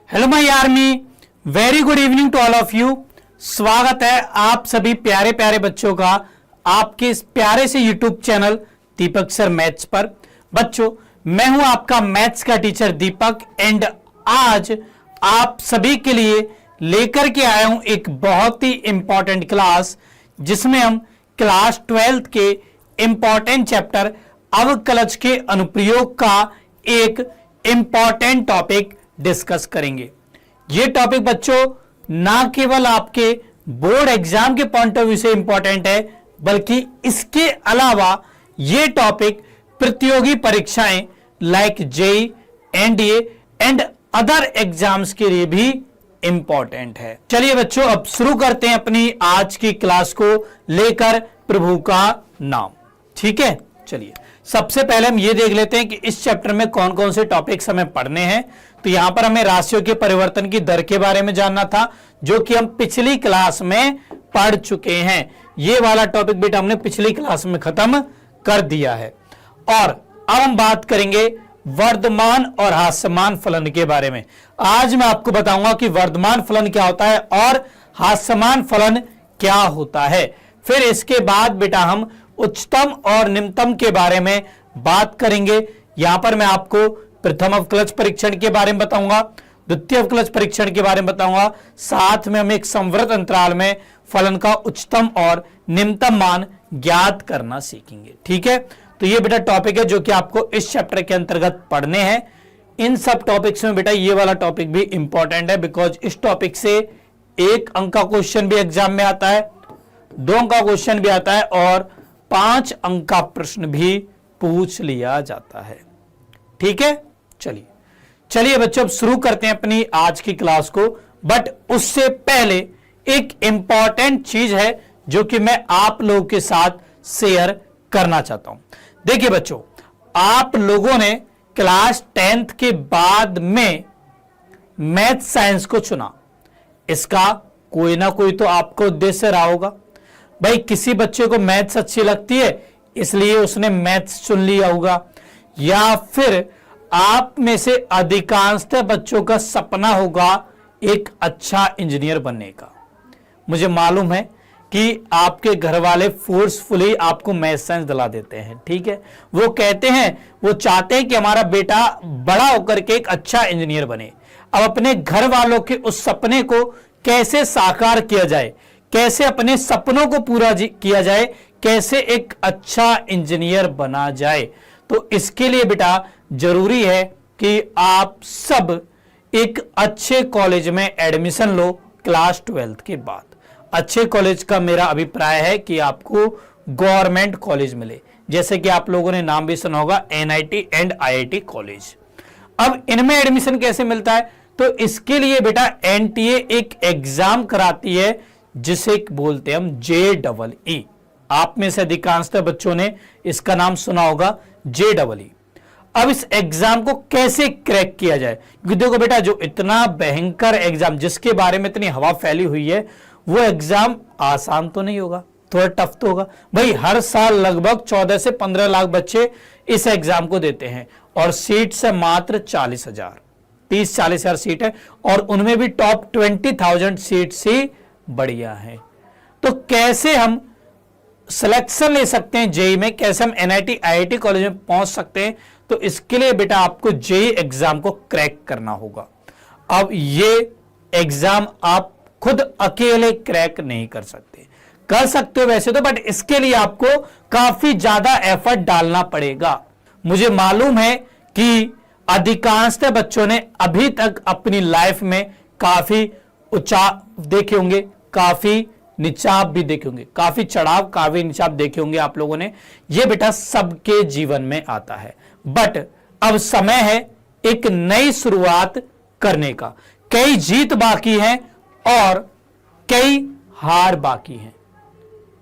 Hello my army, very good evening to all of you. स्वागत है आप सभी प्यारे प्यारे बच्चों का आपके इस प्यारे से यूट्यूब चैनल दीपक सर मैथ्स पर। बच्चों, मैं हूं आपका मैथ्स का टीचर दीपक एंड आज आप सभी के लिए लेकर के आया हूं एक बहुत ही इंपॉर्टेंट क्लास, जिसमें हम क्लास 12th के इंपॉर्टेंट चैप्टर अवकलज के अनुप्रयोग का एक इंपॉर्टेंट टॉपिक डिस्कस करेंगे। यह टॉपिक बच्चों ना केवल आपके बोर्ड एग्जाम के पॉइंट ऑफ व्यू से इंपॉर्टेंट है, बल्कि इसके अलावा यह टॉपिक प्रतियोगी परीक्षाएं like JEE, NDA and other exams के लिए भी इंपॉर्टेंट है। चलिए बच्चों, अब शुरू करते हैं अपनी आज की क्लास को लेकर प्रभु का नाम। ठीक है, चलिए सबसे पहले हम ये देख लेते हैं कि इस चैप्टर में कौन कौन से टॉपिक्स हमें पढ़ने हैं। तो यहां पर हमें राशियों के परिवर्तन की दर के बारे में जानना था, जो कि हम पिछली क्लास में पढ़ चुके हैं। ये वाला टॉपिक बेटा हमने पिछली क्लास में खत्म कर दिया है। और अब हम बात करेंगे वर्धमान और ह्रासमान फलन के बारे में। आज मैं आपको बताऊंगा कि वर्धमान फलन क्या होता है और ह्रासमान फलन क्या होता है। फिर इसके बाद बेटा हम उच्चतम और निम्नतम के बारे में बात करेंगे। यहां पर मैं आपको प्रथम अवकलज परीक्षण के बारे में बताऊंगा, द्वितीय अवकलज परीक्षण के बारे में बताऊंगा, साथ में हम एक संवृत अंतराल में फलन का उच्चतम और निम्नतम मान ज्ञात करना सीखेंगे। ठीक है, तो ये बेटा टॉपिक है जो कि आपको इस चैप्टर के अंतर्गत पढ़ने हैं। इन सब टॉपिक्स में बेटा ये वाला टॉपिक भी इंपॉर्टेंट है, बिकॉज इस टॉपिक से 1 अंक का क्वेश्चन भी एग्जाम में आता है, 2 अंक का क्वेश्चन भी आता है और 5 अंक का प्रश्न भी पूछ लिया जाता है। ठीक है, चलिए बच्चों अब शुरू करते हैं अपनी आज की क्लास को। बट उससे पहले एक इंपॉर्टेंट चीज है जो कि मैं आप लोगों के साथ शेयर करना चाहता हूं। देखिए बच्चों, आप लोगों ने क्लास 10th के बाद में मैथ साइंस को चुना, इसका कोई ना कोई तो आपको उद्देश्य रहा होगा। भाई किसी बच्चे को मैथ्स अच्छी लगती है इसलिए उसने मैथ्स चुन लिया होगा, या फिर आप में से अधिकांशतः बच्चों का सपना होगा एक अच्छा इंजीनियर बनने का। मुझे मालूम है कि आपके घर वाले फोर्सफुली आपको मैथ साइंस दिला देते हैं। ठीक है, वो कहते हैं, वो चाहते हैं कि हमारा बेटा बड़ा होकर के एक अच्छा इंजीनियर बने। अब अपने घर वालों के उस सपने को कैसे साकार किया जाए, कैसे अपने सपनों को पूरा किया जाए, कैसे एक अच्छा इंजीनियर बना जाए, तो इसके लिए बेटा जरूरी है कि आप सब एक अच्छे कॉलेज में एडमिशन लो क्लास 12th के बाद। अच्छे कॉलेज का मेरा अभिप्राय है कि आपको गवर्नमेंट कॉलेज मिले, जैसे कि आप लोगों ने नाम भी सुना होगा एनआईटी एंड आईआईटी कॉलेज। अब इनमें एडमिशन कैसे मिलता है, तो इसके लिए बेटा एनटीए एक एग्जाम कराती है जिसे बोलते हैं हम JEE। आप में से अधिकांशतः बच्चों ने इसका नाम सुना होगा JEE। अब इस एग्जाम को कैसे क्रैक किया जाए, क्योंकि देखो बेटा जो इतना भयंकर एग्जाम जिसके बारे में इतनी हवा फैली हुई है, वो एग्जाम आसान तो नहीं होगा, थोड़ा टफ तो होगा। भाई हर साल लगभग 14 से 15 लाख बच्चे इस एग्जाम को देते हैं और सीट से मात्र 40,000, 30-40 हजार सीट है, और उनमें भी टॉप 20,000 सीट ही बढ़िया है। तो कैसे हम सिलेक्शन ले सकते हैं जेईई में, कैसे हम एनआईटी आईआईटी कॉलेज में पहुंच सकते हैं, तो इसके लिए बेटा आपको जेईई एग्जाम को क्रैक करना होगा। अब ये एग्जाम आप खुद अकेले क्रैक नहीं कर सकते, कर सकते हो वैसे तो, बट इसके लिए आपको काफी ज्यादा एफर्ट डालना पड़ेगा। मुझे मालूम है कि अधिकांशतः बच्चों ने अभी तक अपनी लाइफ में काफी उच्चाव देखे होंगे, काफी निचाप भी देखे होंगे, काफी चढ़ाव काफी निचाप देखे होंगे आप लोगों ने। यह बेटा सबके जीवन में आता है, बट अब समय है एक नई शुरुआत करने का। कई जीत बाकी है और कई हार बाकी है।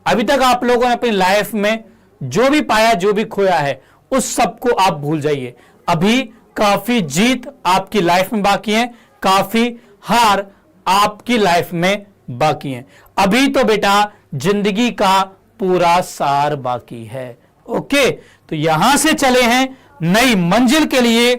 अभी तक आप लोगों ने अपनी लाइफ में जो भी पाया, जो भी खोया है, उस सब को आप भूल जाइए। अभी काफी जीत आपकी लाइफ में बाकी है, काफी हार आपकी लाइफ में बाकी है। अभी तो बेटा जिंदगी का पूरा सार बाकी है। ओके, तो यहां से चले हैं नई मंजिल के लिए।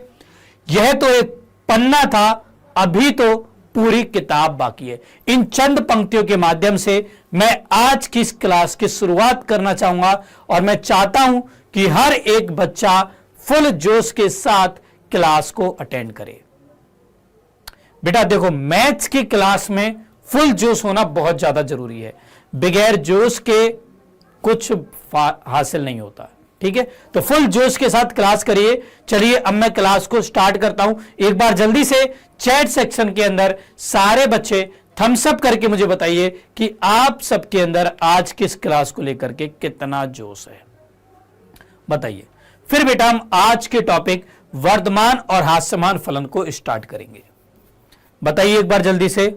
यह तो एक पन्ना था अभी तो पूरी किताब बाकी है। इन चंद पंक्तियों के माध्यम से मैं आज की इस क्लास की शुरुआत करना चाहूंगा और मैं चाहता हूं कि हर एक बच्चा फुल जोश के साथ क्लास को अटेंड करे। बेटा देखो, मैथ्स की क्लास में फुल जोश होना बहुत ज्यादा जरूरी है। बगैर जोश के कुछ हासिल नहीं होता। ठीक है, तो फुल जोश के साथ क्लास करिए। चलिए अब मैं क्लास को स्टार्ट करता हूं। एक बार जल्दी से चैट सेक्शन के अंदर सारे बच्चे थम्स अप करके मुझे बताइए कि आप सबके अंदर आज किस क्लास को लेकर के कितना जोश है, बताइए। फिर बेटा हम आज के टॉपिक वर्धमान और हास्यमान फलन को स्टार्ट करेंगे। बताइए एक बार जल्दी से।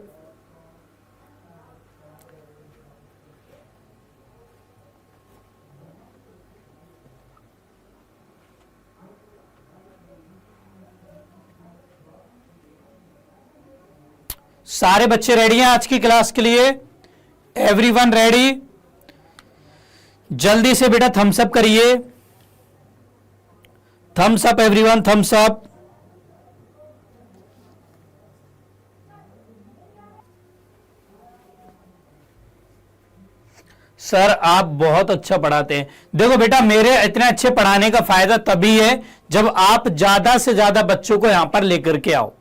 सारे बच्चे रेडी हैं आज की क्लास के लिए? Everyone ready? जल्दी से बेटा थम्स अप करिए। Thumbs up everyone, thumbs up. Sir आप बहुत अच्छा पढ़ाते हैं। देखो बेटा, मेरे इतने अच्छे पढ़ाने का फायदा तभी है जब आप ज्यादा से ज्यादा बच्चों को यहां पर लेकर के आओ।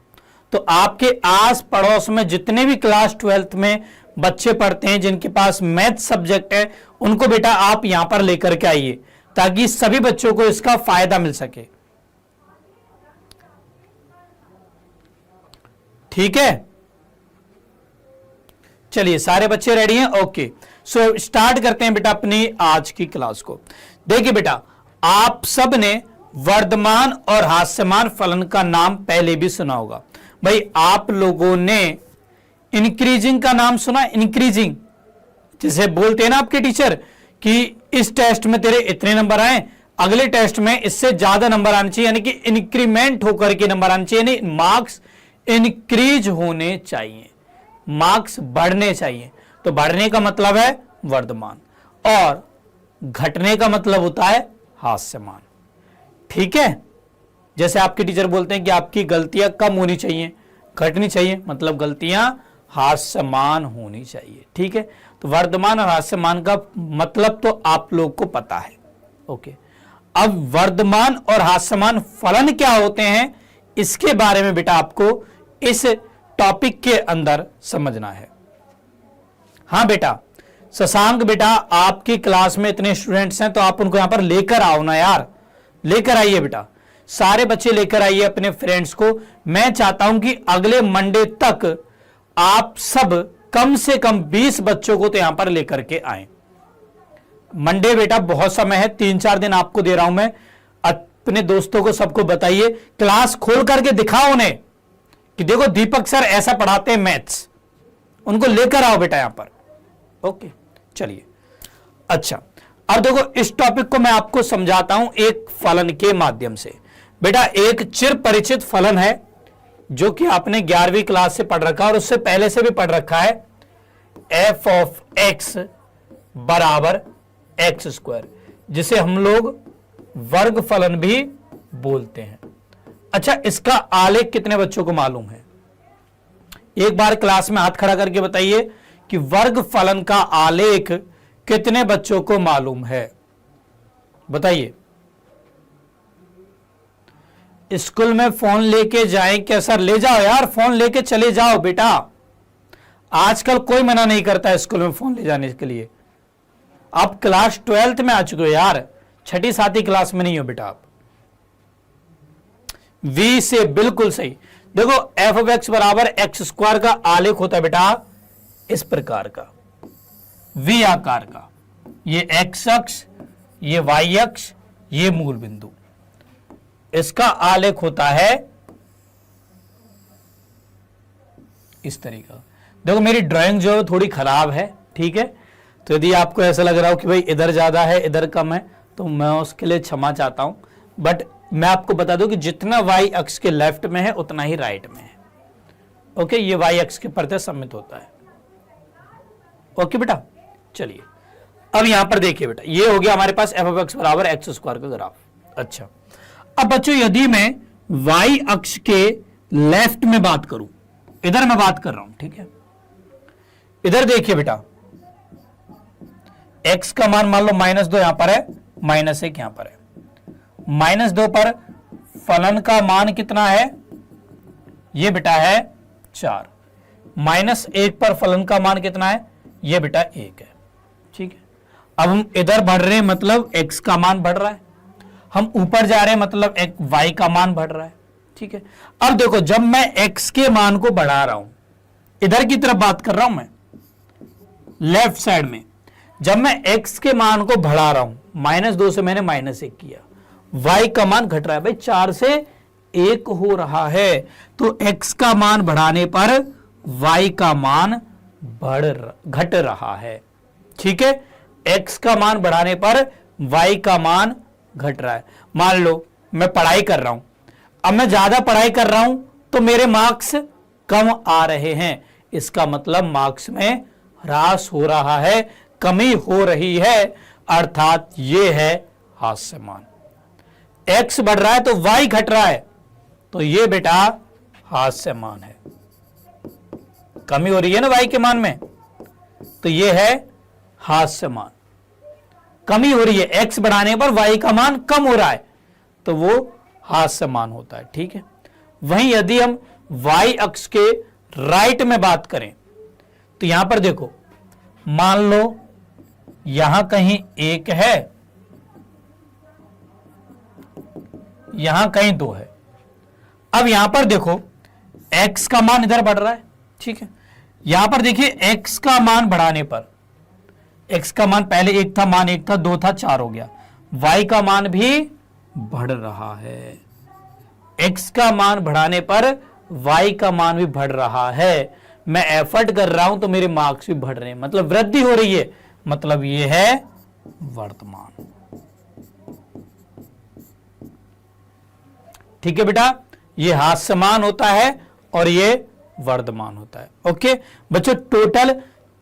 तो आपके आस पड़ोस में जितने भी क्लास 12th में बच्चे पढ़ते हैं जिनके पास मैथ सब्जेक्ट है, उनको बेटा आप यहां पर लेकर के आइए ताकि सभी बच्चों को इसका फायदा मिल सके। ठीक है, चलिए सारे बच्चे रेडी हैं? ओके, सो स्टार्ट करते हैं बेटा अपनी आज की क्लास को। देखिए बेटा, आप सब ने वर्धमान और हास्यमान फलन का नाम पहले भी सुना होगा। भाई आप लोगों ने इंक्रीजिंग का नाम सुना? इंक्रीजिंग जैसे बोलते हैं ना आपके टीचर कि इस टेस्ट में तेरे इतने नंबर आए, अगले टेस्ट में इससे ज्यादा नंबर आने चाहिए, यानी कि इंक्रीमेंट होकर के नंबर आने चाहिए, यानी मार्क्स इंक्रीज होने चाहिए, मार्क्स बढ़ने चाहिए। तो बढ़ने का मतलब है वर्धमान और घटने का मतलब होता है हास्यमान। ठीक है, जैसे आपके टीचर बोलते हैं कि आपकी गलतियां कम होनी चाहिए, घटनी चाहिए, मतलब गलतियां हास्यमान होनी चाहिए। ठीक है, तो वर्धमान और हास्यमान का मतलब तो आप लोग को पता है। ओके, अब वर्धमान और हास्यमान फलन क्या होते हैं इसके बारे में बेटा आपको इस टॉपिक के अंदर समझना है। हां बेटा, शशांक बेटा आपकी क्लास में इतने स्टूडेंट्स हैं तो आप उनको यहां पर लेकर आओ ना यार, लेकर आइए बेटा, सारे बच्चे लेकर आइए अपने फ्रेंड्स को। मैं चाहता हूं कि अगले मंडे तक आप सब कम से कम 20 बच्चों को तो यहां पर लेकर के आए। मंडे बेटा बहुत समय है, 3-4 दिन आपको दे रहा हूं मैं। अपने दोस्तों को सबको बताइए, क्लास खोल करके दिखाओ उन्हें कि देखो दीपक सर ऐसा पढ़ाते हैं मैथ्स, उनको लेकर आओ बेटा यहां पर। ओके, चलिए। अच्छा, अब देखो इस टॉपिक को मैं आपको समझाता हूं एक फलन के माध्यम से। बेटा एक चिर परिचित फलन है जो कि आपने 11वीं क्लास से पढ़ रखा है और उससे पहले से भी पढ़ रखा है, एफ ऑफ एक्स बराबर एक्स स्क्वायर, जिसे हम लोग वर्ग फलन भी बोलते हैं। अच्छा, इसका आलेख कितने बच्चों को मालूम है? एक बार क्लास में हाथ खड़ा करके बताइए कि वर्ग फलन का आलेख कितने बच्चों को मालूम है, बताइए। स्कूल में फोन लेके जाएं क्या सर? ले जाओ यार, फोन लेके चले जाओ बेटा, आजकल कोई मना नहीं करता है स्कूल में फोन ले जाने के लिए। आप क्लास 12th में आ चुके हो यार, 6ठी-7ठी क्लास में नहीं हो बेटा आप। वी से बिल्कुल सही। देखो एफ ऑफ एक्स बराबर एक्स स्क्वायर का आलेख होता है बेटा इस प्रकार का, वी आकार का, ये एक्स अक्ष, ये वाई अक्ष, ये मूल बिंदु, इसका आलेख होता है इस तरीका। देखो मेरी ड्राइंग जो है थोड़ी खराब है, ठीक है, तो यदि आपको ऐसा लग रहा हो कि भाई इधर ज्यादा है इधर कम है तो मैं उसके लिए क्षमा चाहता हूं, बट मैं आपको बता दूं कि जितना वाई अक्ष के लेफ्ट में है उतना ही राइट में है। ओके, ये वाई अक्ष के प्रति सम्मित होता है। ओके बेटा, चलिए अब यहां पर देखिए बेटा, ये हो गया हमारे पास एफ ऑफ एक्स बराबर एक्स स्क्वायर का ग्राफ। अच्छा, अब बच्चों यदि मैं वाई अक्ष के लेफ्ट में बात करूं, इधर मैं बात कर रहा हूं, ठीक है। इधर देखिए बेटा, x का मान मान लो -2 यहां पर है, -1 यहां पर है। -2 पर फलन का मान कितना है, ये बेटा है 4। -1 पर फलन का मान कितना है, ये बेटा 1 है, ठीक है। अब हम इधर बढ़ रहे हैं, मतलब x का मान बढ़ रहा है, हम ऊपर जा रहे हैं, मतलब एक y का मान बढ़ रहा है, ठीक है। अब देखो, जब मैं x के मान को बढ़ा रहा हूं, इधर की तरफ बात कर रहा हूं मैं, लेफ्ट साइड में, जब मैं x के मान को बढ़ा रहा हूं, -2 से मैंने -1 किया, y का मान घट रहा है, भाई 4 से 1 हो रहा है, तो x का मान बढ़ाने पर y का मान घट रहा है, ठीक है। x का मान बढ़ाने पर y का मान घट रहा है। मान लो मैं पढ़ाई कर रहा हूं, अब मैं ज्यादा पढ़ाई कर रहा हूं तो मेरे मार्क्स कम आ रहे हैं, इसका मतलब मार्क्स में ह्रास हो रहा है, कमी हो रही है, अर्थात ये है हास्य मान। x बढ़ रहा है तो y घट रहा है, तो ये बेटा हास्य मान है। कमी हो रही है ना y के मान में, तो ये है हास्य मान। कमी हो रही है, x बढ़ाने पर y का मान कम हो रहा है, तो वो हास्य मान होता है, ठीक है। वहीं यदि हम y अक्ष के राइट में बात करें, तो यहां पर देखो, मान लो यहां कहीं 1 है, यहां कहीं 2 है। अब यहां पर देखो x का मान इधर बढ़ रहा है, ठीक है। यहां पर देखिए x का मान बढ़ाने पर, x का मान पहले 1 था, मान 1 था, 2 था, 4 हो गया, y का मान भी बढ़ रहा है। x का मान बढ़ाने पर y का मान भी बढ़ रहा है। मैं एफर्ट कर रहा हूं तो मेरे मार्क्स भी बढ़ रहे हैं, मतलब वृद्धि हो रही है, मतलब ये है वर्तमान। ठीक है बेटा, ये हास्यमान होता है और ये वर्धमान होता है। ओके बच्चों, टोटल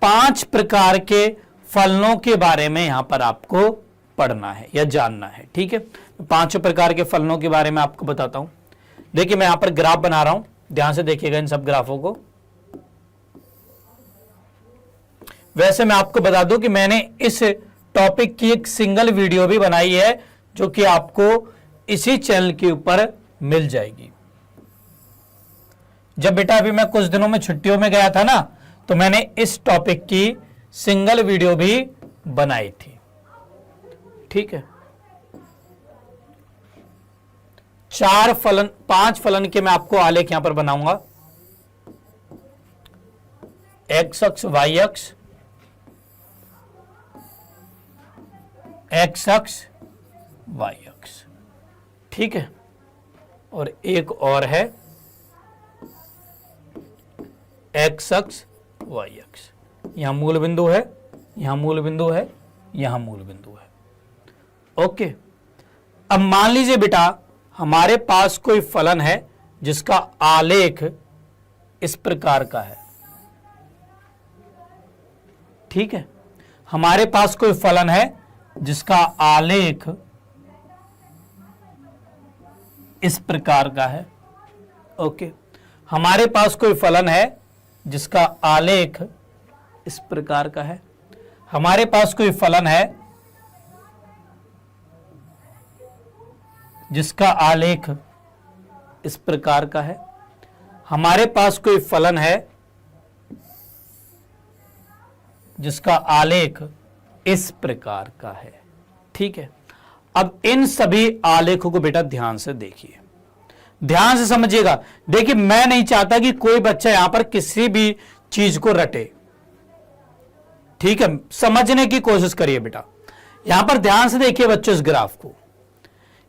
5 प्रकार के फलनों के बारे में यहां पर आपको पढ़ना है या जानना है, ठीक है। 5 प्रकार के फलनों के बारे में आपको बताता हूं। देखिए मैं यहां पर ग्राफ बना रहा हूं, ध्यान से देखिएगा इन सब ग्राफों को। वैसे मैं आपको बता दूं कि मैंने इस टॉपिक की एक सिंगल वीडियो भी बनाई है, जो कि आपको इसी चैनल के ऊपर मिल जाएगी। जब बेटा अभी मैं कुछ दिनों में छुट्टियों में गया था ना, तो मैंने इस टॉपिक की सिंगल वीडियो भी बनाई थी, ठीक है। 5 फलन के मैं आपको आलेख यहां पर बनाऊंगा, एक्स अक्ष, वाई अक्ष, एक्स अक्ष, वाई अक्ष, ठीक है। और एक और है एक्स अक्ष, वाई अक्ष। यहां मूल बिंदु है, यहां मूल बिंदु है, यहां मूल बिंदु है। ओके, अब मान लीजिए बेटा हमारे पास कोई फलन है जिसका आलेख इस प्रकार का है, ठीक है। हमारे पास कोई फलन है जिसका आलेख इस प्रकार का है। ओके, हमारे पास कोई फलन है जिसका आलेख इस प्रकार का है। हमारे पास कोई फलन है जिसका आलेख इस प्रकार का है। हमारे पास कोई फलन है जिसका आलेख इस प्रकार का है, ठीक है। अब इन सभी आलेखों को बेटा ध्यान से देखिए, ध्यान से समझिएगा। देखिए मैं नहीं चाहता कि कोई बच्चा यहां पर किसी भी चीज को रटे, ठीक है। समझने की कोशिश करिए बेटा। यहां पर ध्यान से देखिए बच्चों इस ग्राफ को।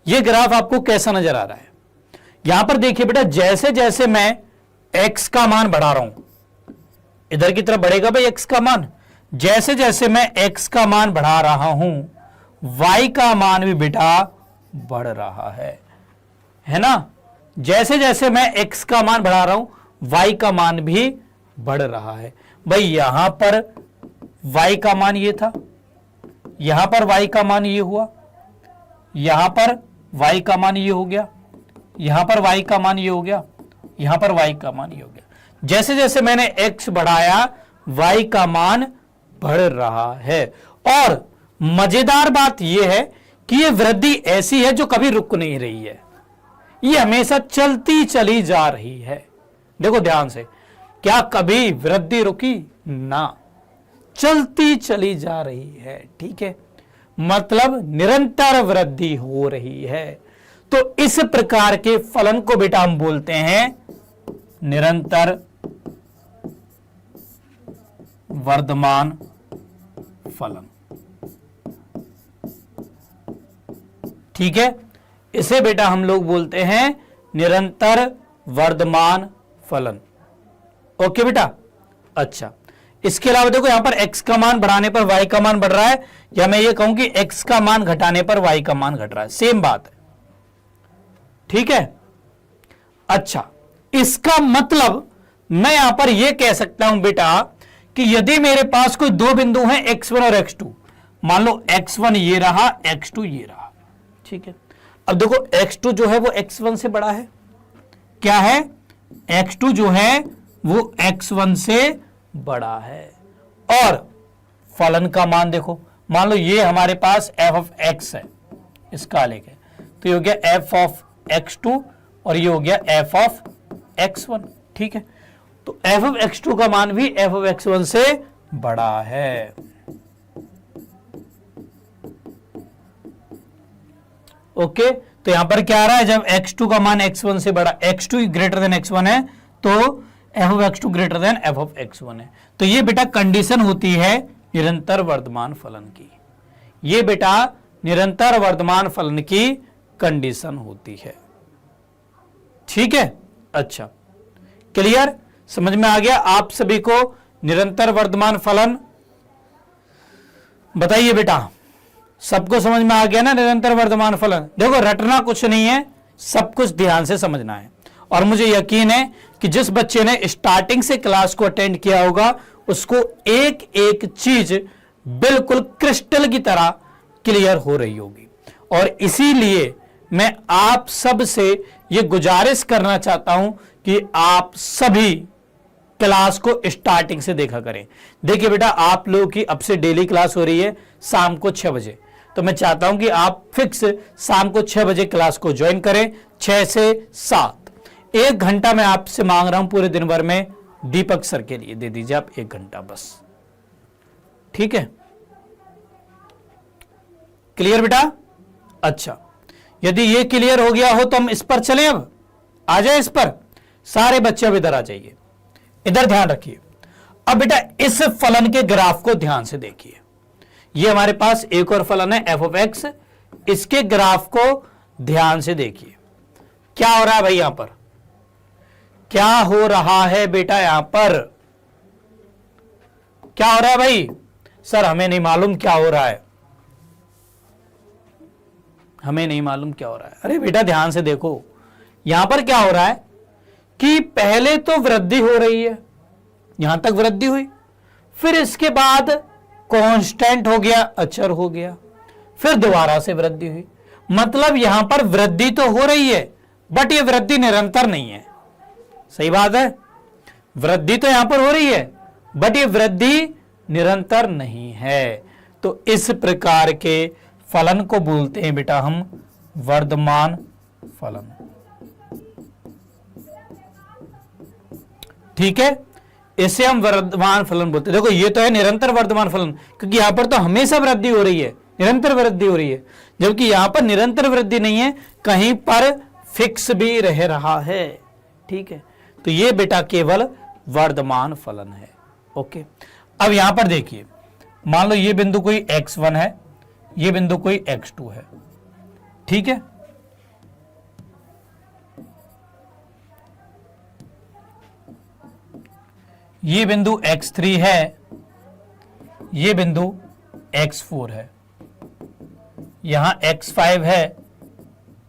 यह ग्राफ आपको कैसा नजर आ रहा है? यहां पर देखिए बेटा, जैसे जैसे मैं x का मान बढ़ा रहा हूं, इधर की तरफ बढ़ेगा भाई x का मान। जैसे जैसे मैं x का मान बढ़ा रहा हूं, y का मान भी बेटा बढ़ रहा है ना। जैसे जैसे मैं x का मान बढ़ा रहा हूं, y का मान भी बढ़ रहा है। भाई यहां पर y का मान ये था, यहां पर y का मान ये हुआ, यहां पर y का मान ये हो गया, यहां पर y का मान ये हो गया, यहां पर y का मान ये हो गया। जैसे जैसे मैंने x बढ़ाया y का मान बढ़ रहा है। और मजेदार बात यह है कि यह वृद्धि ऐसी है जो कभी रुक नहीं रही है, यह हमेशा चलती चली जा रही है। देखो ध्यान से, क्या कभी वृद्धि रुकी? ना, चलती चली जा रही है। ठीक है, मतलब निरंतर वृद्धि हो रही है। तो इस प्रकार के फलन को बेटा हम बोलते हैं निरंतर वर्धमान फलन। ठीक है, इसे बेटा हम लोग बोलते हैं निरंतर वर्धमान फलन। ओके बेटा। अच्छा, इसके अलावा देखो यहां पर x का मान बढ़ाने पर y का मान बढ़ रहा है, या मैं ये कहूं कि x का मान घटाने पर y का मान घट रहा है, सेम बात है। ठीक है। अच्छा, इसका मतलब मैं यहां पर यह कह सकता हूं बेटा कि यदि मेरे पास कोई दो बिंदु हैं x1 और x2, मान लो x1 ये रहा, x2 ये रहा। ठीक है, अब देखो x2 जो है वो x1 से बड़ा है। क्या है? x2 जो है वो x1 से बड़ा है। और फलन का मान देखो, मान लो ये हमारे पास f ऑफ x है, इसका आलेख है, तो ये हो गया f ऑफ x2 और ये हो गया f ऑफ x1। ठीक है, तो f ऑफ x2 का मान भी f ऑफ x1 से बड़ा है। ओके, तो यहां पर क्या आ रहा है, जब x2 का मान x1 से बड़ा, x2 ग्रेटर देन x1 है, तो f of x2 greater than f of x1 है। तो ये बेटा कंडीशन होती है निरंतर वर्धमान फलन की। ये बेटा निरंतर वर्धमान फलन की कंडीशन होती है। ठीक है। अच्छा, क्लियर, समझ में आ गया आप सभी को निरंतर वर्धमान फलन? बताइए बेटा, सबको समझ में आ गया ना निरंतर वर्धमान फलन? देखो रटना कुछ नहीं है, सब कुछ ध्यान से समझना है। और मुझे यकीन है कि जिस बच्चे ने स्टार्टिंग से क्लास को अटेंड किया होगा उसको एक एक चीज बिल्कुल क्रिस्टल की तरह क्लियर हो रही होगी। और इसीलिए मैं आप सब से यह गुजारिश करना चाहता हूं कि आप सभी क्लास को स्टार्टिंग से देखा करें। देखिए बेटा, आप लोगों की अब से डेली क्लास हो रही है शाम को 6 बजे, तो मैं चाहता हूं कि आप फिक्स शाम को 6 बजे क्लास को ज्वाइन करें, 6 से 7। 1 घंटा मैं आपसे मांग रहा हूं पूरे दिन भर में, दीपक सर के लिए दे दीजिए आप 1 घंटा बस। ठीक है, क्लियर बेटा? अच्छा, यदि ये क्लियर हो गया हो तो हम इस पर चलें। अब आ जाए इस पर, सारे बच्चे अब इधर आ जाइए, इधर ध्यान रखिए। अब बेटा इस फलन के ग्राफ को ध्यान से देखिए। ये हमारे पास एक और फलन है f ऑफ x, इसके ग्राफ को ध्यान से देखिए। क्या हो रहा है भाई यहां पर? क्या हो रहा है बेटा यहां पर? क्या हो रहा है भाई? सर हमें नहीं मालूम क्या हो रहा है, हमें नहीं मालूम क्या हो रहा है। अरे बेटा ध्यान से देखो, यहां पर क्या हो रहा है कि पहले तो वृद्धि हो रही है, यहां तक वृद्धि हुई, फिर इसके बाद कांस्टेंट हो गया, अचर हो गया, फिर दोबारा से वृद्धि हुई। मतलब यहां पर वृद्धि तो हो रही है बट ये वृद्धि निरंतर नहीं है। सही बात है, वृद्धि तो यहां पर हो रही है बट ये वृद्धि निरंतर नहीं है। तो इस प्रकार के फलन को बोलते हैं बेटा हम वर्धमान फलन। ठीक है, इसे हम वर्धमान फलन बोलते हैं। देखो ये तो है निरंतर वर्धमान फलन, क्योंकि यहां पर तो हमेशा वृद्धि हो रही है, निरंतर वृद्धि हो रही है, जबकि यहां पर निरंतर वृद्धि नहीं है, कहीं पर फिक्स भी रह रहा है। ठीक है, तो ये बेटा केवल वर्धमान फलन है। ओके, अब यहां पर देखिए, मान लो ये बिंदु कोई x1 है, ये बिंदु कोई x2 है। ठीक है, ये बिंदु x3 है, ये बिंदु x4 है, यहां x5 है,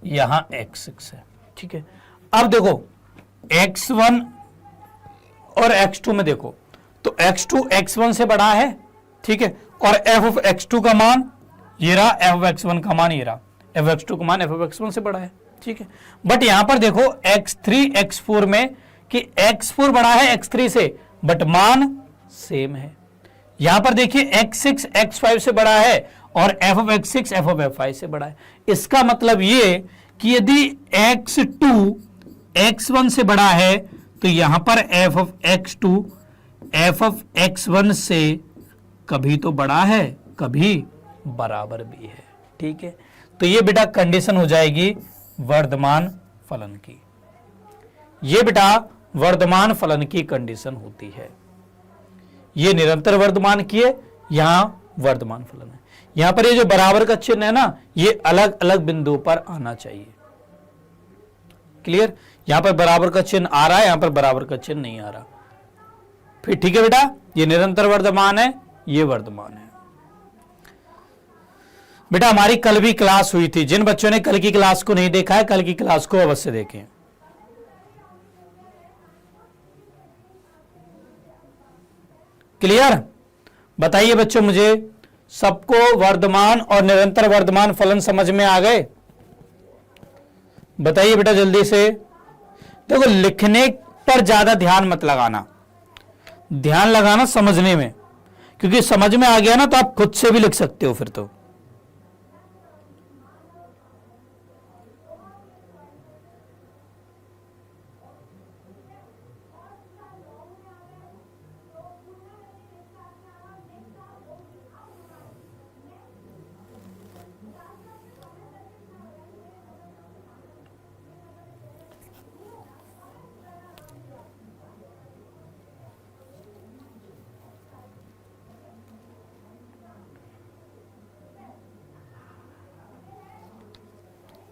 यहां x6 है। ठीक है, अब देखो x1 और x2 में देखो, तो x2 x1 से बड़ा है। ठीक है, और f ऑफ x2 का मान ये रहा, f ऑफ x1 का मान ये रहा, f ऑफ x2 का मान f ऑफ x1 से बड़ा है। ठीक है, बट यहां पर देखो x3 x4 में कि x4 बड़ा है x3 से, बट मान सेम है। यहां पर देखिए x6 x5 से बड़ा है और f of x6 f of f5 से बड़ा है। इसका मतलब ये कि यदि x2 x1 से बड़ा है तो यहां पर f of x2 f of x1 से कभी तो बड़ा है, कभी बराबर भी है। ठीक है, तो ये बेटा कंडीशन हो जाएगी वर्धमान फलन की। ये बेटा वर्धमान फलन की कंडीशन होती है। ये निरंतर वर्धमान की है, यहां वर्धमान फलन है। यहां पर ये जो बराबर का चिन्ह है ना, ये अलग अलग बिंदुओं पर आना चाहिए। क्लियर? यहां पर बराबर का चिन्ह आ रहा है, यहां पर बराबर का चिन्ह नहीं आ रहा। फिर ठीक है बेटा, ये निरंतर वर्धमान है, ये वर्धमान है। बेटा हमारी कल भी क्लास हुई थी, जिन बच्चों ने कल की क्लास को नहीं देखा है, कल की क्लास को अवश्य देखें। क्लियर? बताइए बच्चों, मुझे सबको वर्धमान और निरंतर वर्धमान फलन समझ में आ गए? बताइए बेटा जल्दी से। देखो लिखने पर ज्यादा ध्यान मत लगाना, ध्यान लगाना समझने में, क्योंकि समझ में आ गया ना तो आप खुद से भी लिख सकते हो फिर तो।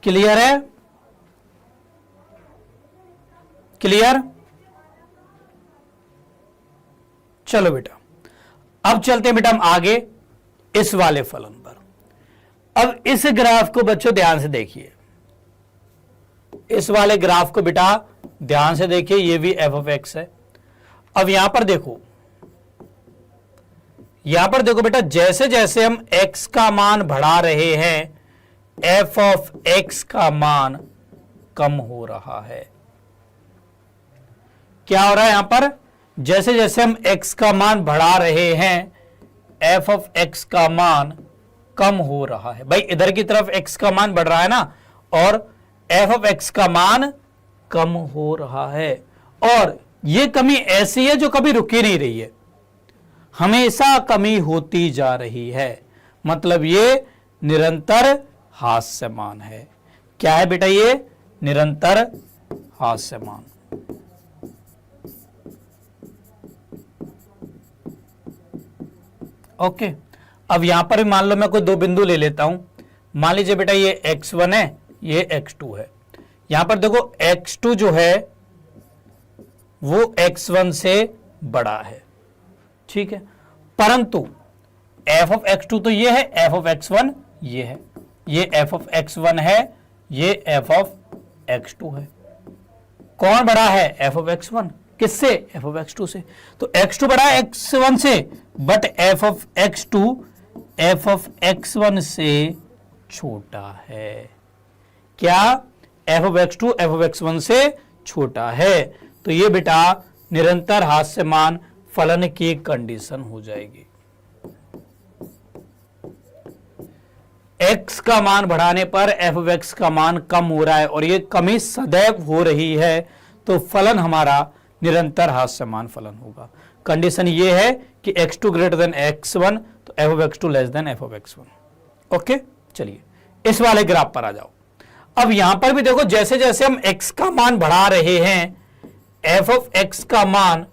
क्लियर है? क्लियर? चलो बेटा अब चलते हैं बेटा हम आगे इस वाले फलन पर। अब इस ग्राफ को बच्चों ध्यान से देखिए, इस वाले ग्राफ को बेटा ध्यान से देखिए, ये भी f of x है। अब यहां पर देखो, यहां पर देखो बेटा, जैसे जैसे हम x का मान बढ़ा रहे हैं f of x का मान कम हो रहा है। क्या हो रहा है यहां पर? जैसे जैसे हम x का मान बढ़ा रहे हैं f of x का मान कम हो रहा है। भाई इधर की तरफ x का मान बढ़ रहा है ना, और f of x का मान कम हो रहा है। और ये कमी ऐसी है जो कभी रुकी नहीं रही है, हमेशा कमी होती जा रही है। मतलब ये निरंतर हास्यमान है। क्या है बेटा? ये निरंतर हास्यमान। ओके, अब यहां पर भी मान लो मैं कोई दो बिंदु ले लेता हूं। मान लीजिए बेटा ये x1 है, ये x2 है। यहां पर देखो x2 जो है वो x1 से बड़ा है, ठीक है, परंतु f of x2 तो ये है, f of x1 ये है, ये f of x1 है, ये f of x2 है। कौन बड़ा है? f of x1। किससे? f of x2 से। तो x2 बड़ा है x1 से, but f of x2 f of x1 से छोटा है। क्या? f of x2 f of x1 से छोटा है। तो ये बेटा निरंतर हास्यमान फलन की कंडीशन हो जाएगी। x का मान बढ़ाने पर f of x का मान कम हो रहा है और ये कमी सदैव हो रही है, तो फलन हमारा निरंतर हास्यमान फलन होगा। कंडीशन ये है कि x2 ग्रेटर देन x1, तो f of x2 less then f of x1। Okay, चलिए इस वाले ग्राफ पर आ जाओ। अब यहां पर भी देखो, जैसे जैसे हम x का मान बढ़ा रहे हैं f of x का मान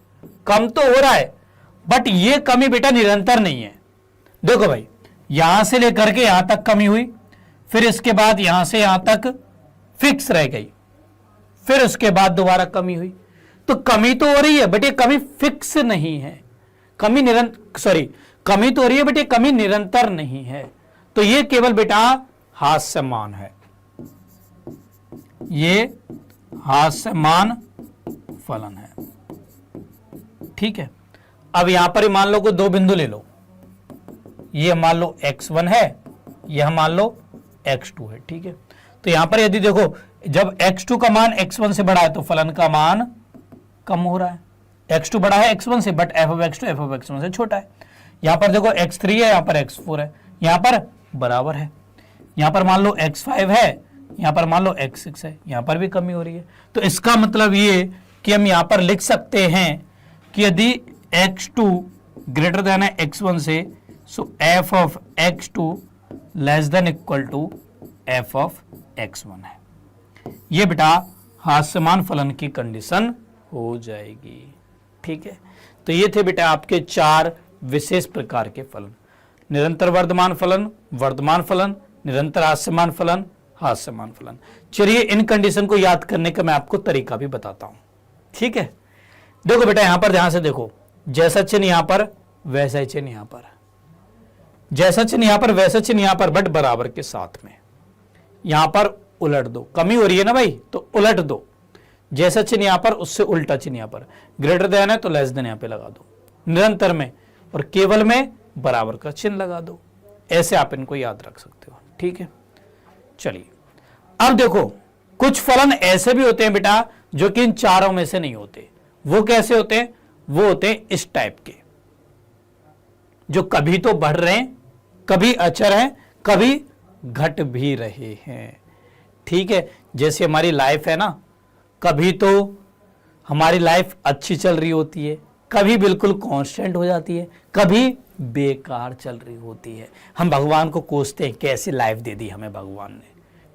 कम तो हो रहा है, बट ये कमी बेटा निरंतर नहीं है। देखो भाई, यहां से लेकर के यहां तक कमी हुई, फिर इसके बाद यहां से यहां तक फिक्स रह गई, फिर उसके बाद दोबारा कमी हुई। तो कमी तो हो रही है बट ये कमी फिक्स नहीं है, कमी कमी तो हो रही है बट ये कमी निरंतर नहीं है। तो ये केवल बेटा हास्यमान है, ये हास्यमान फलन है। ठीक है, अब यहां पर मान लो कोई दो बिंदु ले लो, ये मान लो x1 है, यह मान लो x2 है। ठीक है, तो यहां पर यदि देखो जब x2 का मान x1 से बड़ा है तो फलन का मान कम हो रहा है, x2 बड़ा है x1 से, बट f ऑफ x1 से छोटा है। यहां पर देखो x3 है, यहां पर x4 है, यहां पर बराबर है, यहां पर मान लो x5 है, यहां पर मान लो x6 है, यहां पर भी कमी हो रही है। तो इसका मतलब ये कि हम यहां पर लिख सकते हैं कि यदि x2 ग्रेटर देन है x1 से, so f of x2 less than equal to f of x1 है। ये बेटा हास्यमान फलन की कंडीशन हो जाएगी। ठीक है, तो ये थे बेटा आपके 4 विशेष प्रकार के फलन, निरंतर वर्धमान फलन, वर्धमान फलन, निरंतर हास्यमान फलन, हास्यमान फलन। चलिए इन कंडीशन को याद करने का मैं आपको तरीका भी बताता हूं। ठीक है, देखो बेटा यहां पर ध्यान से देखो, जैसा चिन्ह यहां पर वैसा ही चिन्ह यहां पर, जैसा चिन्ह यहां पर वैसा चिन्ह यहां पर, बट बराबर के साथ में। यहां पर उलट दो, कमी हो रही है ना भाई, तो उलट दो, जैसा चिन्ह यहां पर उससे उल्टा चिन्ह यहां पर, ग्रेटर देन है तो लेस देन यहां पे लगा दो, निरंतर में और केवल में बराबर का चिन्ह लगा दो। ऐसे आप इनको याद रख सकते हो। ठीक है, चलिए अब देखो कुछ फलन ऐसे भी होते हैं बेटा जो कि इन चारों में से नहीं होते। वो कैसे होते हैं? वो होते हैं इस टाइप के, जो कभी तो बढ़ रहे हैं, कभी अचर हैं, कभी घट भी रहे हैं। ठीक है, जैसे हमारी लाइफ है ना, कभी तो हमारी लाइफ अच्छी चल रही होती है, कभी बिल्कुल कांस्टेंट हो जाती है, कभी बेकार चल रही होती है। हम भगवान को कोसते हैं, कैसी लाइफ दे दी हमें भगवान ने।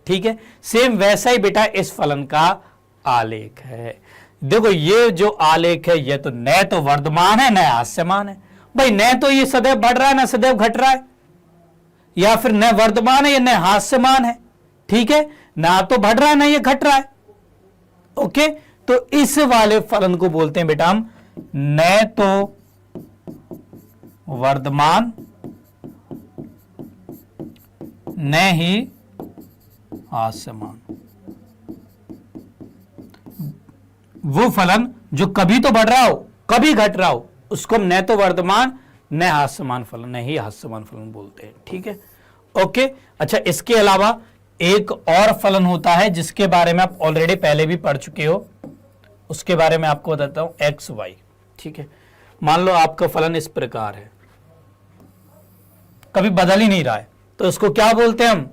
ठीक है, सेम वैसा ही बेटा इस फलन का आलेख है। देखो ये जो आलेख है, ये तो न तो वर्धमान है न हास्यमान है। भाई न तो ये सदैव बढ़ रहा है न सदैव घट रहा है, या फिर न वर्धमान है या न हास्यमान है। ठीक है, ना तो बढ़ रहा है ना ये घट रहा है। ओके, तो इस वाले फलन को बोलते हैं बेटा हम न तो वर्धमान न ही हास्यमान। वो फलन जो कभी तो बढ़ रहा हो कभी घट रहा हो, उसको हम न तो वर्धमान न हास्यमान फलन, न ही हास्यमान फलन बोलते हैं। ठीक है, ओके। अच्छा, इसके अलावा एक और फलन होता है जिसके बारे में आप ऑलरेडी पहले भी पढ़ चुके हो, उसके बारे में आपको बताता हूं, एक्स वाई। ठीक है, मान लो आपका फलन इस प्रकार है, कभी बदल ही नहीं रहा है, तो इसको क्या बोलते हैं हम?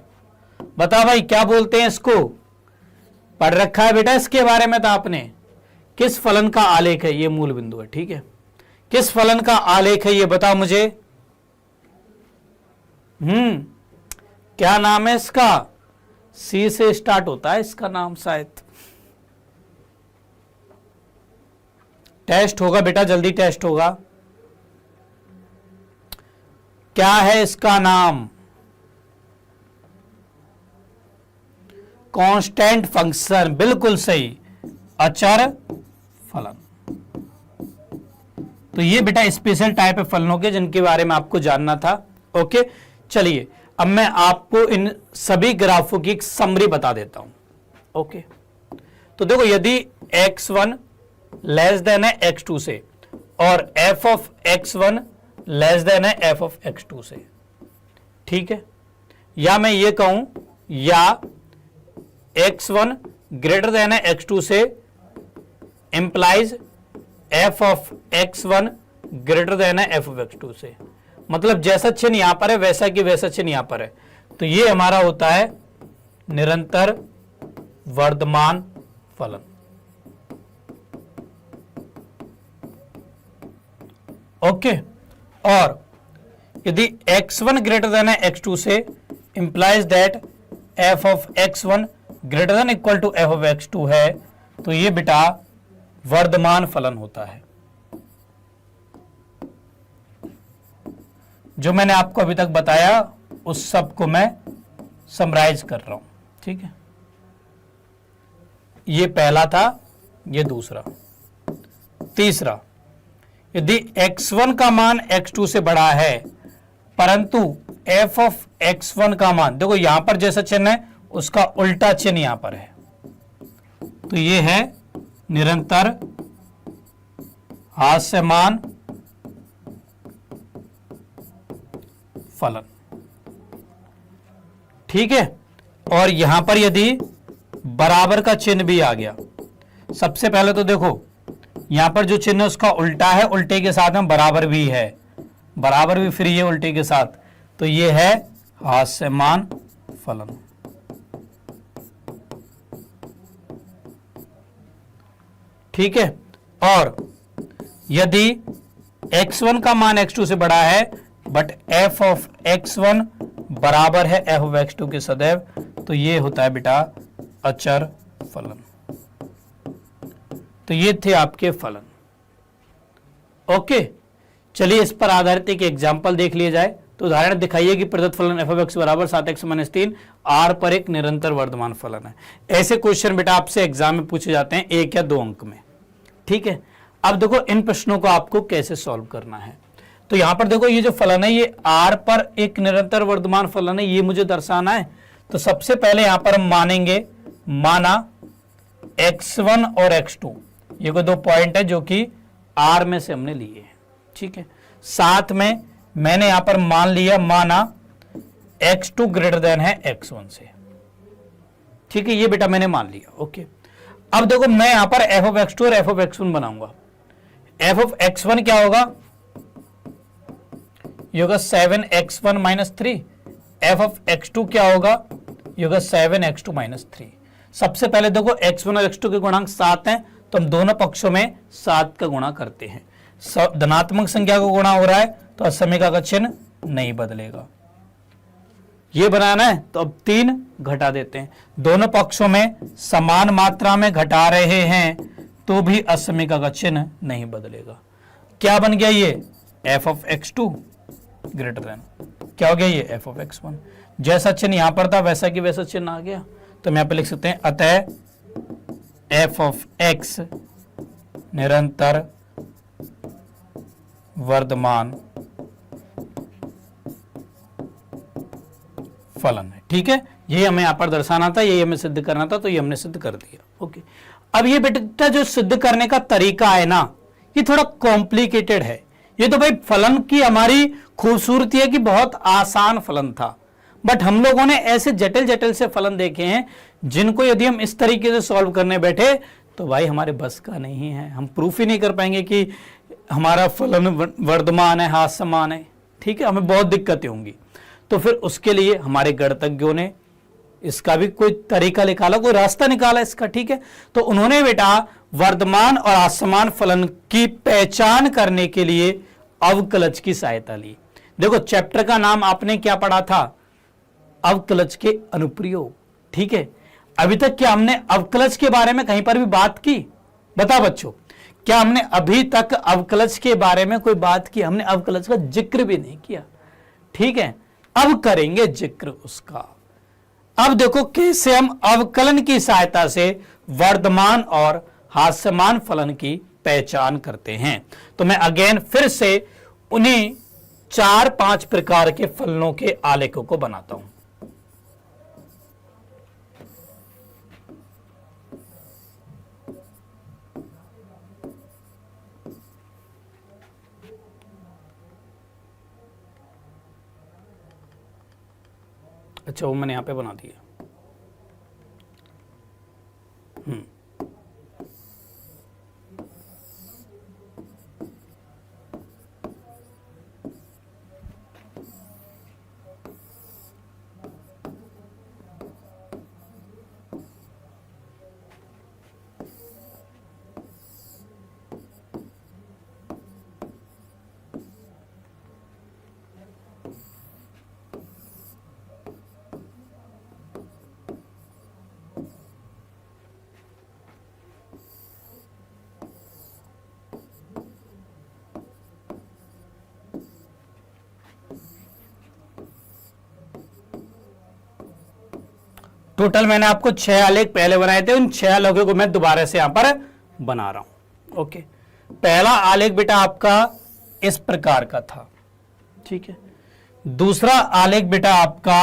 बता भाई क्या बोलते हैं इसको? पढ़ रखा है बेटा इसके बारे में तो आपने। किस फलन का आलेख है? ये मूल बिंदु है। ठीक है, किस फलन का आलेख है ये बताओ मुझे। क्या नाम है इसका? सी से स्टार्ट होता है इसका नाम, शायद टेस्ट होगा बेटा, जल्दी टेस्ट होगा। क्या है इसका नाम? कांस्टेंट फंक्शन, बिल्कुल सही, अचर फलन। तो ये बेटा स्पेशल टाइप है फलनों के जिनके बारे में आपको जानना था। ओके, चलिए अब मैं आपको इन सभी ग्राफों की एक समरी बता देता हूं। ओके, तो देखो यदि x1 लेस देन है x2 से और f of x1 less than है f ऑफ x2 से, ठीक है, या मैं ये कहूं या x1 ग्रेटर देन है x2 से implies f of x1 greater then है f ऑफ x2 से। मतलब जैसा चिन्ह यहां पर है वैसा कि वैसा चिन्ह यहां पर है, तो ये हमारा होता है निरंतर वर्धमान फलन। ओके, और यदि x1 ग्रेटर देन है x2 से implies that f of x1 greater than equal to f of x2 है, तो ये बेटा वर्धमान फलन होता है। जो मैंने आपको अभी तक बताया उस सब को मैं समराइज कर रहा हूं। ठीक है, ये पहला था, ये दूसरा। तीसरा, यदि x1 का मान x2 से बड़ा है परंतु f ऑफ x1 का मान, देखो यहां पर जैसा चिन्ह है उसका उल्टा चिन्ह यहां पर है, तो ये है निरंतर हास्यमान फलन। ठीक है, और यहां पर यदि बराबर का चिन्ह भी आ गया, सबसे पहले तो देखो यहां पर जो चिन्ह उसका उल्टा है, उल्टे के साथ में बराबर भी है, बराबर भी फ्री है उल्टे के साथ, तो ये है हास्यमान फलन। ठीक है। और यदि x1 का मान x2 से बड़ा है बट f ऑफ x1 बराबर है f ऑफ x2 के सदैव, तो ये होता है बेटा अचर फलन। तो ये थे आपके फलन। ओके, चलिए इस पर आधारित एक एग्जाम्पल देख लिया जाए। तो उदाहरण दिखाइए कि प्रदत्त फलन f ऑफ x बराबर 7x-3 r पर एक निरंतर वर्धमान फलन है। ऐसे क्वेश्चन बेटा आपसे एग्जाम में पूछे जाते हैं 1 या 2 अंक में। ठीक है, अब देखो इन प्रश्नों को आपको कैसे सॉल्व करना है। तो यहां पर देखो ये जो फलन है ये r पर एक निरंतर वर्धमान फलन है, ये मुझे दर्शाना है। तो सबसे पहले यहां पर हम मानेंगे, माना x1 और x2 ये कोई 2 पॉइंट है जो कि r में से हमने लिए हैं। ठीक है, साथ में मैंने यहां पर मान लिया, माना x2 ग्रेटर देन है x1 से। ठीक है, ये बेटा मैंने मान लिया। ओके, अब देखो मैं यहां पर f ऑफ x2 और f ऑफ x1 बनाऊंगा। f ऑफ x1 क्या होगा, ये होगा 7x1 minus 3। f of x2 क्या होगा, ये होगा 7x2 माइनस 3। सबसे पहले देखो x1 और x2 के गुणांक 7 हैं, तो हम दोनों पक्षों में 7 का गुणा करते हैं। धनात्मक संख्या का गुणा हो रहा है तो असमीका का चिन्ह नहीं बदलेगा। ये बनाना है तो अब 3 घटा देते हैं, दोनों पक्षों में समान मात्रा में घटा रहे हैं तो भी असमीका का चिन्ह नहीं बदलेगा। क्या बन गया ये f of x2 greater than क्या हो गया ये f ऑफ x1। जैसा चिन्ह यहां पर था वैसा कि वैसा चिन्ह आ गया। तो हम यहां पर लिख सकते हैं अतः f ऑफ x निरंतर वर्धमान फलन है। ठीक है, ये हमें यहां पर दर्शाना था, ये हमें सिद्ध करना था, तो ये हमने सिद्ध कर दिया। ओके, अब ये बेटा जो सिद्ध करने का तरीका है ना, ये थोड़ा कॉम्प्लिकेटेड है। ये तो भाई फलन की हमारी खूबसूरती है कि बहुत आसान फलन था, बट हम लोगों ने ऐसे जटिल जटिल से फलन देखे हैं जिनको यदि हम इस तरीके से सॉल्व करने बैठे तो भाई हमारे बस का नहीं है, हम प्रूफ ही नहीं कर पाएंगे कि हमारा फलन वर्धमान है, हास्यमान है। ठीक है, हमें बहुत दिक्कतें होंगी। तो फिर उसके लिए हमारे गणितज्ञों ने इसका भी कोई तरीका निकाला, कोई रास्ता निकाला इसका। ठीक है, तो उन्होंने बेटा वर्धमान और हास्यमान फलन की पहचान करने के लिए अवकलज की सहायता ली। देखो चैप्टर का नाम आपने क्या पढ़ा था, अवकलज के अनुप्रयोग। ठीक है, अभी तक क्या हमने अवकलज के बारे में कहीं पर भी बात की? बताओ बच्चों, क्या हमने अभी तक अवकलज के बारे में कोई बात की? हमने अवकलज का जिक्र भी नहीं किया। ठीक है, अब करेंगे जिक्र उसका। अब देखो कैसे हम अवकलन की सहायता से वर्धमान और हास्यमान फलन की पहचान करते हैं। तो मैं अगेन फिर से उन्हीं 4-5 प्रकार के फलनों के आलेखों को बनाता हूं। अच्छा, वो मैंने यहां पे बना दिया। टोटल मैंने आपको 6 आलेख पहले बनाए थे, उन 6 आलेखों को मैं दोबारा से यहां पर बना रहा हूं। ओके, पहला आलेख बेटा आपका इस प्रकार का था। ठीक है, दूसरा आलेख बेटा आपका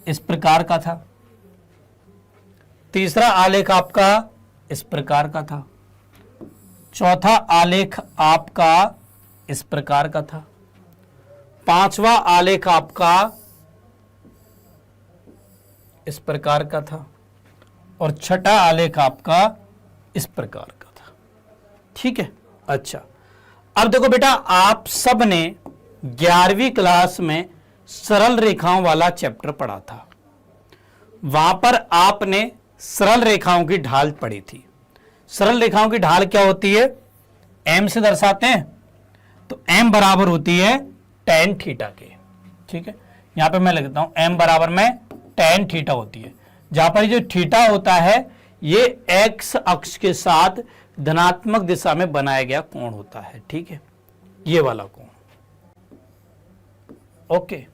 इस प्रकार का था, तीसरा आलेख आपका इस प्रकार का था, चौथा आलेख आपका इस प्रकार का था, पांचवा आलेख आपका इस प्रकार का था और छठा आलेख आपका इस प्रकार का था। ठीक है, अच्छा अब देखो बेटा, आप सब ने 11वीं क्लास में सरल रेखाओं वाला चैप्टर पढ़ा था। वहां पर आपने सरल रेखाओं की ढाल पढ़ी थी। सरल रेखाओं की ढाल क्या होती है? m से दर्शाते हैं, तो m बराबर होती है tan थीटा के। ठीक है, यहां पे मैं लिखता हूं m बराबर में tan थीटा होती है, जहां पर जो थीटा होता है ये x अक्ष के साथ धनात्मक दिशा में बनाया गया कोण होता है। ठीक है, ये वाला कोण, ओके,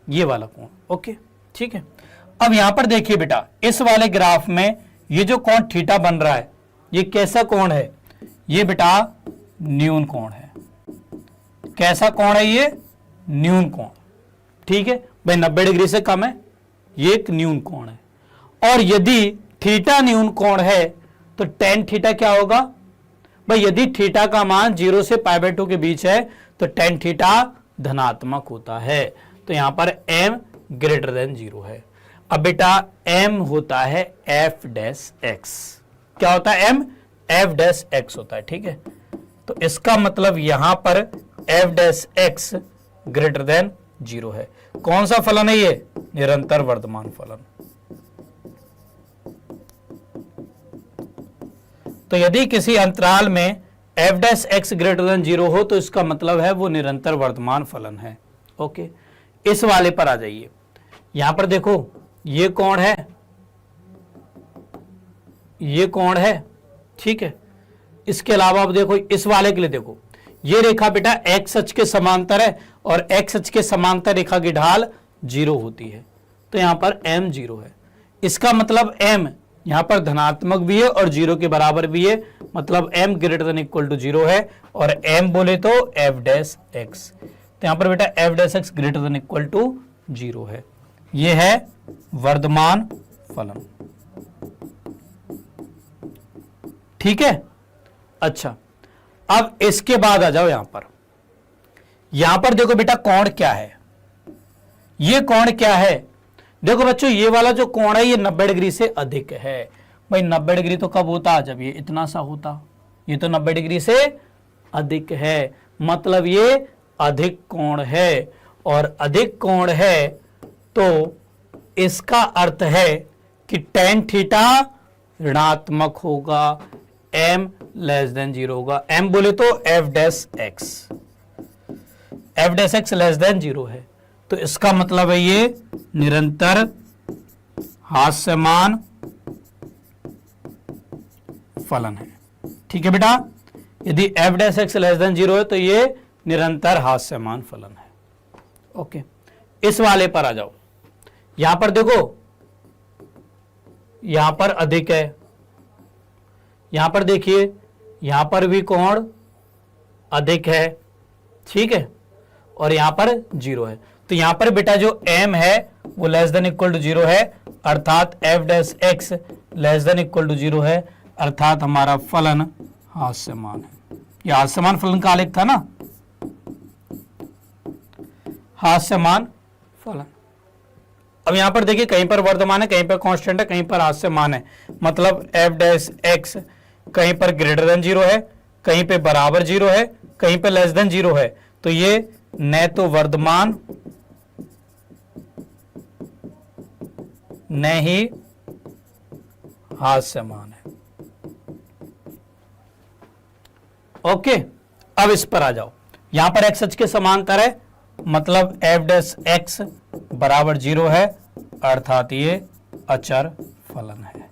ये वाला कोण, ओके। ठीक है, अब यहां पर देखिए बेटा, इस वाले ग्राफ में ये जो कोण थीटा बन रहा है, ये कैसा कोण है? ये बेटा न्यून कोण है। कैसा कोण है ये? न्यून कोण। ठीक है भाई, 90 डिग्री से कम है, ये एक न्यून कोण है। और यदि थीटा न्यून कोण है तो tan थीटा क्या होगा भाई? यदि थीटा का मान 0 से π/2 के बीच है तो tan थीटा धनात्मक होता है। तो यहां पर m ग्रेटर देन 0 है। अब बेटा m होता है f डैश x। क्या होता है? m f डैश x होता है। ठीक है, तो इसका मतलब यहां पर f dash x greater then 0 है। कौन सा फलन है ये? निरंतर वर्धमान फलन। तो यदि किसी अंतराल में f dash x greater then 0 हो तो इसका मतलब है वो निरंतर वर्धमान फलन है। ओके, इस वाले पर आ जाइए। यहां पर देखो, ये कोण है, ये कोण है। ठीक है, इसके अलावा अब देखो इस वाले के लिए देखो, ये रेखा बेटा x अक्ष के समांतर है और x अक्ष के समांतर रेखा की ढाल 0 होती है, तो यहां पर m 0 है। इसका मतलब m यहां पर धनात्मक भी है और 0 के बराबर भी है, मतलब m greater than equal to 0 है। और m बोले तो f डैश x, तो यहां पर बेटा f dash x greater than equal to 0 है। यह है वर्धमान फलन। ठीक है, अच्छा अब इसके बाद आ जाओ यहां पर देखो बेटा कोण क्या है? ये कोण क्या है? देखो बच्चों, ये वाला जो कोण है ये 90 डिग्री से अधिक है। भाई 90 डिग्री तो कब होता? जब ये इतना सा होता। ये तो 90 डिग्री से अधिक है, मतलब ये अधिक कोण है। और अधिक कोण है तो इसका अर्थ है कि tan थीटा ऋणात्मक होगा, m लेस देन 0 होगा। m बोले तो f dash x less than 0 है, तो इसका मतलब है ये निरंतर हास्यमान फलन है। ठीक है बेटा, यदि f dash x less than 0 है तो ये निरंतर हास्यमान फलन है। ओके, इस वाले पर आ जाओ। यहां पर देखो, यहां पर अधिक है, यहां पर देखिए, यहां पर भी कोण अधिक है। ठीक है, और यहां पर 0 है, तो यहां पर बेटा जो m है वो लेस देन इक्वल टू 0 है, अर्थात f dash x less than equal to 0 है, अर्थात हमारा फलन हास्यमान है। यह हास्यमान फलन का आलेख था ना, हास्यमान फलन। अब यहां पर देखिए, कहीं पर वर्धमान है, कहीं पर कांस्टेंट है, कहीं पर हास्यमान है, मतलब f डैश x कहीं पर ग्रेटर देन 0 है, कहीं पे बराबर 0 है, कहीं पे लेस देन 0 है, तो ये न तो वर्धमान न ही हास्यमान है। ओके, अब इस पर आ जाओ। यहां पर x अक्ष के समांतर है, मतलब f डैश x बराबर 0 है, अर्थात ये अचर फलन है।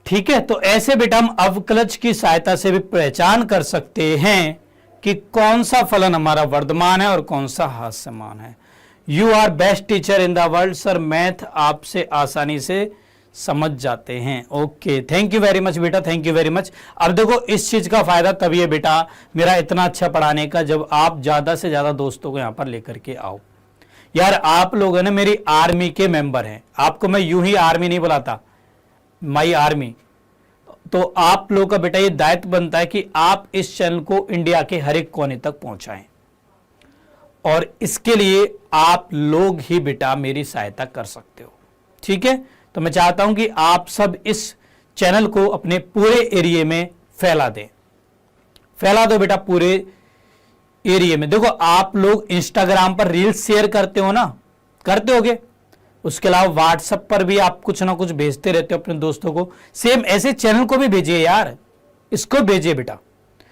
ठीक है, तो ऐसे बेटा हम अवकलज की सहायता से भी पहचान कर सकते हैं कि कौन सा फलन हमारा वर्धमान है और कौन सा हास्यमान है। You are best teacher in the world sir, math आपसे आसानी से समझ जाते हैं। Okay, thank you very much बेटा, थैंक यू वेरी मच। अब देखो, इस चीज का फायदा तभी है बेटा मेरा इतना अच्छा पढ़ाने का, जब आप ज्यादा से ज्यादा दोस्तों को यहां पर लेकर के आओ। यार आप लोग है ना मेरी आर्मी के मेंबर हैं, आपको मैं यूं ही आर्मी नहीं बुलाता, माई आर्मी। तो आप लोग का बेटा ये दायित्व बनता है कि आप इस चैनल को इंडिया के हर एक कोने तक पहुंचाएं, और इसके लिए आप लोग ही बेटा मेरी सहायता कर सकते हो। ठीक है, तो मैं चाहता हूं कि आप सब इस चैनल को अपने पूरे एरिया में फैला दें। फैला दो बेटा पूरे एरिया में। देखो आप लोग इंस्टाग्राम पर रील्स शेयर करते हो ना, करते होगे, उसके अलावा व्हाट्सएप पर भी आप कुछ ना कुछ भेजते रहते हो अपने दोस्तों को। सेम ऐसे चैनल को भी भेजिए यार, इसको भेजिए बेटा,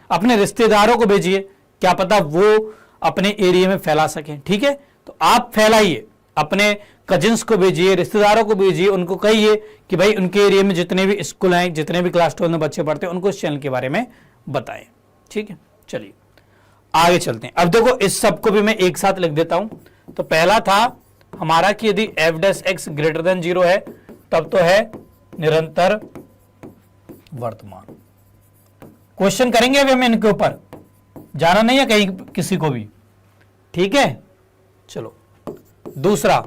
अपने रिश्तेदारों को भेजिए, क्या पता वो अपने एरिया में फैला सकें। ठीक है, तो आप फैलाइए, अपने कजिन्स को भेजिए, रिश्तेदारों को भेजिए, उनको कहिए कि भाई उनके एरिया में जितने भी स्कूल हैं, जितने भी क्लास 12 में बच्चे पढ़ते हैं, उनको इस चैनल के बारे में बताएं। ठीक है, चलिए आगे चलते हैं। अब देखो इस सबको भी मैं एक साथ लिख देता हूं। तो पहला था हमारा कि यदि F dash X greater then 0 है तब तो है निरंतर वर्तमान। क्वेश्चन करेंगे अभी हम इनके ऊपर, जाना नहीं है कहीं किसी को भी। ठीक है, चलो दूसरा,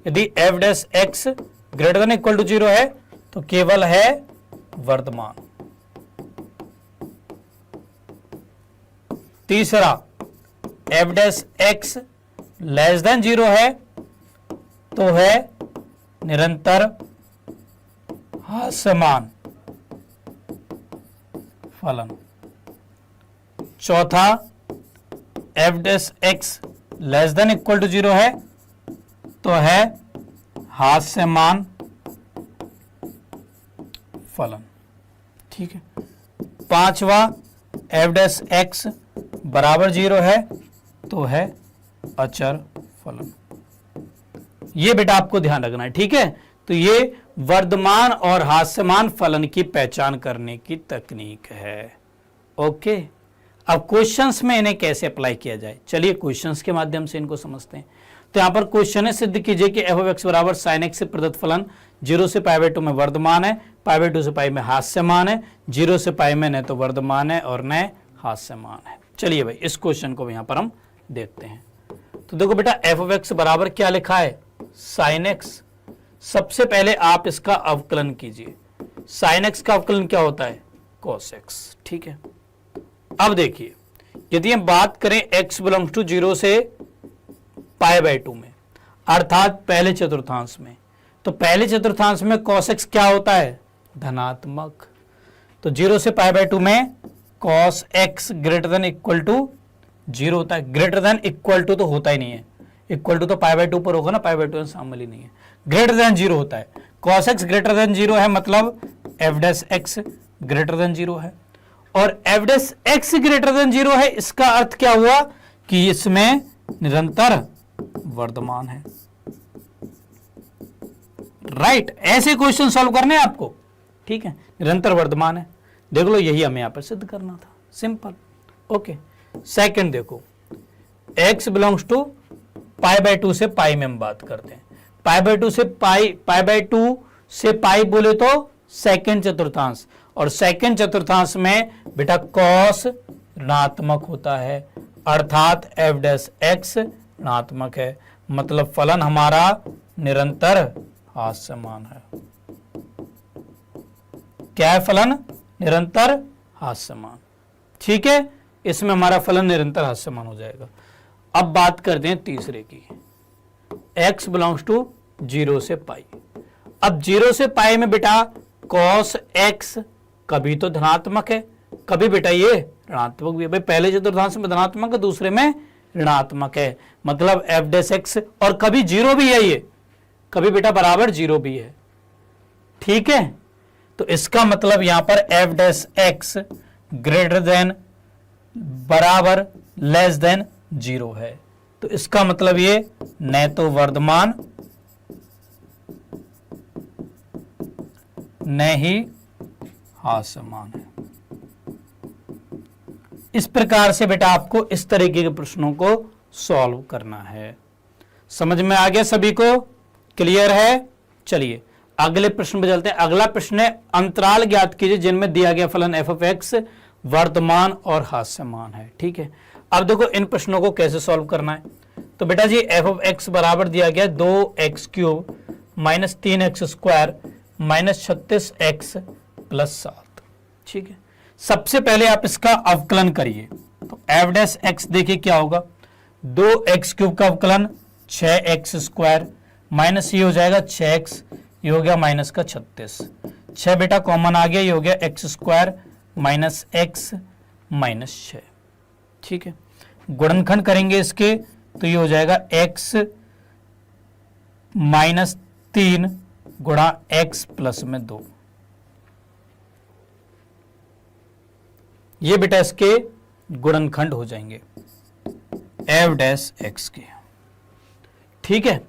यदि F dash X greater than equal to 0 है तो केवल है वर्तमान। तीसरा, F dash X less than 0 है तो है निरंतर हास्यमान फलन। चौथा, F dash X less than equal to 0 है तो है हास्यमान फलन। ठीक है, पांचवा, एफ डैश एक्स बराबर 0 है तो है अचर फलन। ये बेटा आपको ध्यान रखना है। ठीक है, तो ये वर्तमान और हास्यमान फलन की पहचान करने की तकनीक है। ओके, अब क्वेश्चंस में इन्हें कैसे अप्लाई किया जाए, चलिए क्वेश्चंस के माध्यम से इनको समझते हैं। तो यहां पर क्वेश्चन है, सिद्ध कीजिए कि एफ ऑफ एक्स बराबर साइन एक्स से प्रदत्त फलन 0 से पाई बाई 2 में वर्तमान है, पाई बाई 2 से पाई में हास्यमान है, 0 से पाई में न तो वर्तमान है और न हास्यमान है। चलिए भाई इस क्वेश्चन को यहां पर हम देखते हैं। तो देखो बेटा एफ ऑफ एक्स बराबर क्या लिखा है, साइन एक्स। सबसे पहले आप इसका अवकलन कीजिए। साइन एक्स का अवकलन क्या होता है, कॉस एक्स। ठीक है, अब देखिए यदि हम बात करें x बिलोंग्स टू 0 से पाई बाई 2 में, अर्थात पहले चतुर्थांश में, तो पहले चतुर्थांश में cos x क्या होता है, धनात्मक। तो 0 से पाई बाई 2 में cos x greater than equal to 0 होता है। ग्रेटर देन इक्वल टू तो होता ही नहीं है, इक्वल टू तो पाई बाई 2 पर होगा ना, पाई बाई 2 शामिल ही नहीं है। ग्रेटर देन 0 होता है, cos x ग्रेटर देन 0 है, मतलब F dash X greater then 0 है। और F dash X greater then 0 है, इसका अर्थ क्या हुआ कि इसमें निरंतर वर्तमान है। राइट, ऐसे क्वेश्चन सॉल्व करने हैं आपको। ठीक है, निरंतर वर्तमान है, देख लो यही हमें यहां पर सिद्ध करना था, सिंपल। ओके, सेकंड देखो, x belongs to pi by 2 से पाई में हम बात करते हैं। पाई बाई 2 से पाई बाई 2 से पाई बोले तो सेकंड चतुर्थांश, और सेकंड चतुर्थांश में बेटा cos ऋणात्मक होता है, अर्थात एफ डैश एक्स ऋणात्मक है, मतलब फलन हमारा निरंतर हास्यमान है। क्या है फलन, निरंतर हास्यमान। ठीक है, इसमें हमारा फलन निरंतर हास्यमान हो जाएगा। अब बात करते हैं तीसरे की, x बिलोंग्स टू 0 से पाई। अब 0 से पाई में बेटा cos x कभी तो धनात्मक है, कभी बेटा ये ऋणात्मक भी है। भाई पहले चतुर्थांश में धनात्मक है, दूसरे में ऋणात्मक है, मतलब एफ डैश एक्स, और कभी 0 भी है, ये कभी बेटा बराबर 0 भी है। ठीक है, तो इसका मतलब यहां पर F dash X greater then बराबर लेस देन 0 है। तो इसका मतलब ये न तो वर्तमान न ही हास्यमान है। इस प्रकार से बेटा आपको इस तरीके के प्रश्नों को सॉल्व करना है। समझ में आ गया सभी को, क्लियर है? चलिए अगले प्रश्न पे चलते हैं। अगला प्रश्न है, अंतराल ज्ञात कीजिए जिनमें दिया गया फलन एफ ऑफ एक्स वर्तमान और हास्यमान है। ठीक है, अब देखो इन प्रश्नों को कैसे सॉल्व करना है। तो बेटा जी एफ ऑफ एक्स बराबर दिया गया 2x cube minus 3x square minus 36x plus 7। ठीक है, सबसे पहले आप इसका अवकलन करिए। तो एफ डैश एक्स देखिए क्या होगा, 2x क्यूब का अवकलन 6x स्क्वायर माइनस ये हो जाएगा 6x, ये हो गया माइनस का 36। 6 बेटा कॉमन आ गया, ये हो गया x square minus x minus 6। ठीक है, गुणनखंड करेंगे इसके तो ये हो जाएगा एक्स माइनस 3 गुणा एक्स प्लस में 2। ये बेटा इसके गुणनखंड हो जाएंगे एफ डैश एक्स के। ठीक है,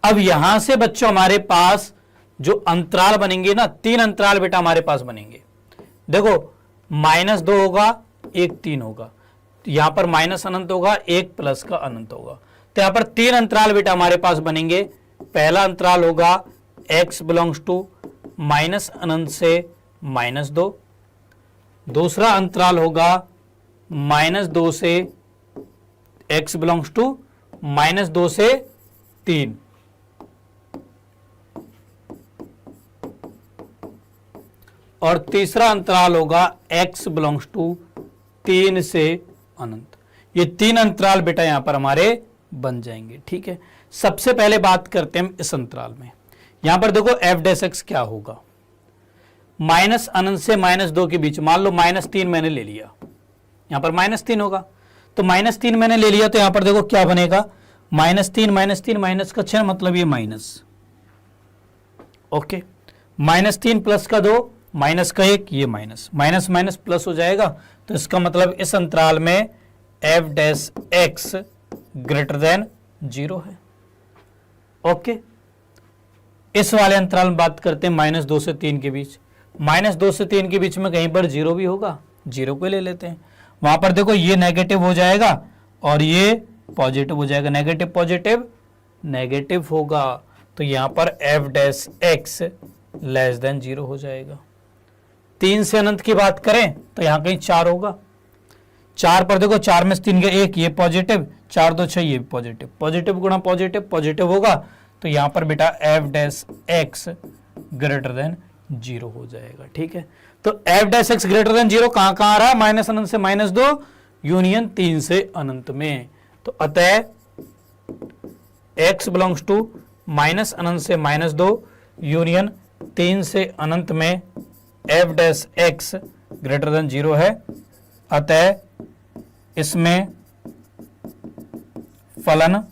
अब यहां से बच्चों हमारे पास जो अंतराल बनेंगे ना, 3 अंतराल बेटा हमारे पास बनेंगे। देखो -2 होगा, 1 3 होगा, यहां पर माइनस अनंत होगा, 1 प्लस का अनंत होगा। तो यहां पर 3 अंतराल बेटा हमारे पास बनेंगे। पहला अंतराल होगा x बिलोंग्स टू माइनस अनंत से -2। दूसरा अंतराल होगा -2 से x बिलोंग्स टू -2 से 3। और तीसरा अंतराल होगा x बिलोंग्स टू 3 से अनंत। ये 3 अंतराल बेटा यहां पर हमारे बन जाएंगे। ठीक है, सबसे पहले बात करते हैं हम इस अंतराल में। यहां पर देखो एफ डैश एक्स क्या होगा, माइनस अनंत से -2 के बीच। मान लो -3 मैंने ले लिया, यहां पर -3 होगा, तो -3 मैंने ले लिया, तो यहां पर देखो क्या बनेगा, -3 माइनस का 6 मतलब ये माइनस। ओके, -3 प्लस का 2 माइनस का 1, ये माइनस माइनस माइनस प्लस हो जाएगा। तो इसका मतलब इस अंतराल में F dash X greater then 0 है। ओके, इस वाले अंतराल में बात करते हैं -2 से 3 के बीच। -2 से 3 के बीच में कहीं पर 0 भी होगा, 0 को ले लेते हैं। वहां पर देखो ये नेगेटिव हो जाएगा और ये पॉजिटिव हो जाएगा, नेगेटिव पॉजिटिव नेगेटिव होगा। तो यहां पर F dash X less than 0 हो जाएगा। 3 से अनंत की बात करें तो यहां कहीं 4 होगा। 4 पर देखो 4 में से 3 गए 1, ये पॉजिटिव, 4 2 6, ये पॉजिटिव, पॉजिटिव गुणा पॉजिटिव पॉजिटिव होगा। तो यहां पर बेटा F dash X greater then 0 हो जाएगा। ठीक है, तो F dash X greater then 0 कहां कहां आ रहा है, माइनस अनंत से -2 यूनियन 3 से अनंत में। तो अतः x बिलोंग्स टू माइनस अनंत से -2 यूनियन 3 से अनंत में F dash X greater then 0 है। अतः इसमें फलन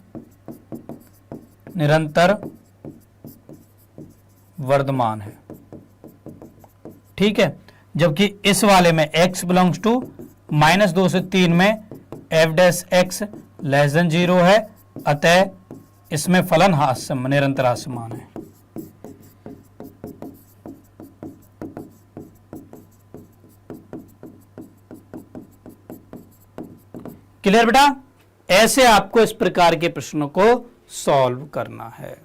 निरंतर वर्धमान है। ठीक है, जबकि इस वाले में x बिलोंग्स टू -2 से 3 में F dash X less than 0 है। अतः इसमें फलन निरंतर हास्यमान है। क्लियर बेटा, ऐसे आपको इस प्रकार के प्रश्नों को सॉल्व करना है।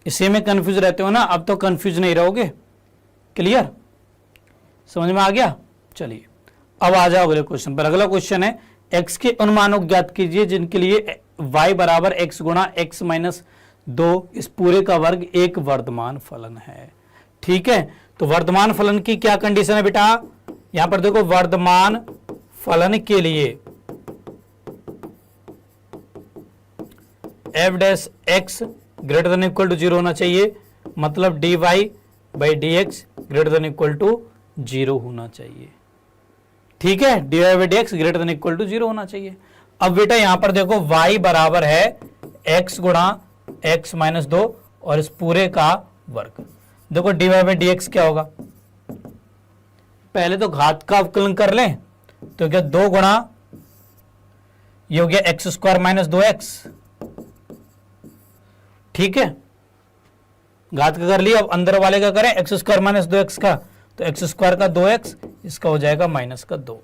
इसी में कंफ्यूज रहते हो ना, अब तो कंफ्यूज नहीं रहोगे। क्लियर, समझ में आ गया। चलिए अब आ जाओ अगले क्वेश्चन पर। अगला क्वेश्चन है x के उन मानों को ज्ञात कीजिए जिनके लिए y बराबर x गुणा x माइनस 2 इस पूरे का वर्ग एक वर्धमान फलन है। ठीक है, तो वर्धमान फलन की क्या कंडीशन है बेटा, यहां पर देखो वर्धमान फलन के लिए F dash X greater than equal to 0 होना चाहिए, मतलब dy by dx greater than equal to 0 होना चाहिए। ठीक है, dy by dx greater than equal to 0 होना चाहिए। अब बेटा यहां पर देखो y बराबर है x गुणा x माइनस 2 और इस पूरे का वर्ग। देखो dy बाई dx क्या होगा, पहले तो घात का अवकलन कर लें, तो क्या 2 गुणा ये हो गया एक्स स्क्वायर माइनस 2x। ठीक है, घात का कर लिया, अब अंदर वाले का करें एक्स स्क्वायर माइनस 2x का, तो एक्स स्क्वायर का 2x, इसका हो जाएगा माइनस का 2।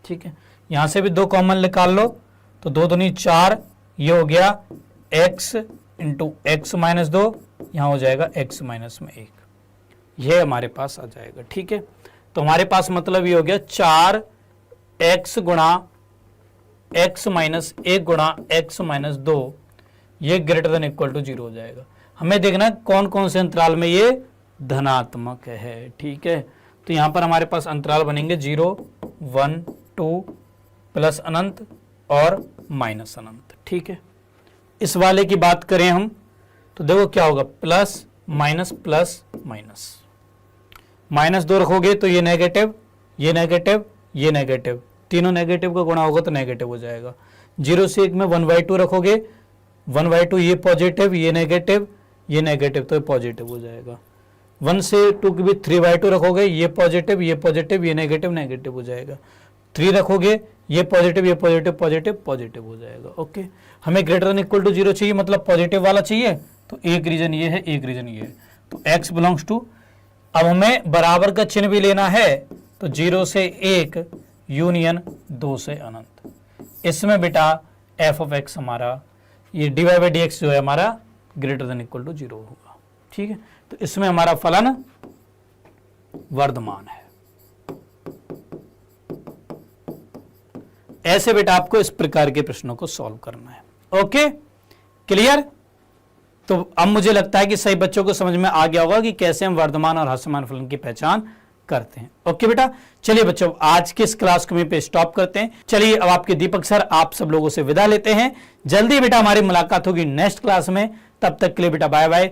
ठीक है, यहां से भी 2 कॉमन निकाल लो, तो 2 दूनी 4, ये हो गया x इंटू एक्स माइनस 2, यहां हो जाएगा x माइनस में 1, ये हमारे पास आ जाएगा। ठीक है, तो हमारे पास मतलब ये हो गया 4x गुणा x माइनस 1 गुणा x माइनस 2, ये ग्रेटर देन इक्वल टू 0 हो जाएगा। हमें देखना है कौन कौन से अंतराल में ये धनात्मक है। ठीक है, तो यहां पर हमारे पास अंतराल बनेंगे 0 1 2 प्लस अनंत और माइनस अनंत। ठीक है, इस वाले की बात करें हम तो देखो क्या होगा, प्लस माइनस प्लस माइनस, -2 रखोगे तो ये नेगेटिव, ये नेगेटिव, ये नेगेटिव, तीनों नेगेटिव का गुणा होगा तो नेगेटिव हो जाएगा। 0 से 1 में 1/2 रखोगे, 1/2 ये पॉजिटिव, ये नेगेटिव, ये नेगेटिव, तो ये पॉजिटिव हो जाएगा। 1 से 2 के भी 3/2 रखोगे, ये पॉजिटिव, ये पॉजिटिव, ये नेगेटिव, नेगेटिव हो जाएगा। 3 रखोगे, ये पॉजिटिव, ये पॉजिटिव, पॉजिटिव, पॉजिटिव हो जाएगा। ओके, हमें ग्रेटर देन इक्वल टू 0 चाहिए, मतलब पॉजिटिव वाला चाहिए, तो एक रीजन ये है, एक रीजन ये है, तो x बिलोंग्स टू। अब हमें बराबर का चिन्ह भी लेना है, तो 0 से 1 यूनियन 2 से अनंत। इसमें बेटा f ऑफ x हमारा ये dy/dx जो है हमारा ग्रेटर देन इक्वल टू 0 होगा। ठीक है, तो इसमें हमारा फलन वर्धमान है। ऐसे बेटा आपको इस प्रकार के प्रश्नों को सॉल्व करना है। Okay, clear? तो अब मुझे लगता है कि सही बच्चों को समझ में आ गया होगा कि कैसे हम वर्धमान और ह्रासमान फलन की पहचान करते हैं। ओके बेटा, चलिए बच्चों आज की इस क्लास को यहीं पे स्टॉप करते हैं। चलिए अब आपके दीपक सर आप सब लोगों से विदा लेते हैं। जल्दी बेटा हमारी मुलाकात होगी नेक्स्ट क्लास में, तब तक के लिए बेटा बाय बाय।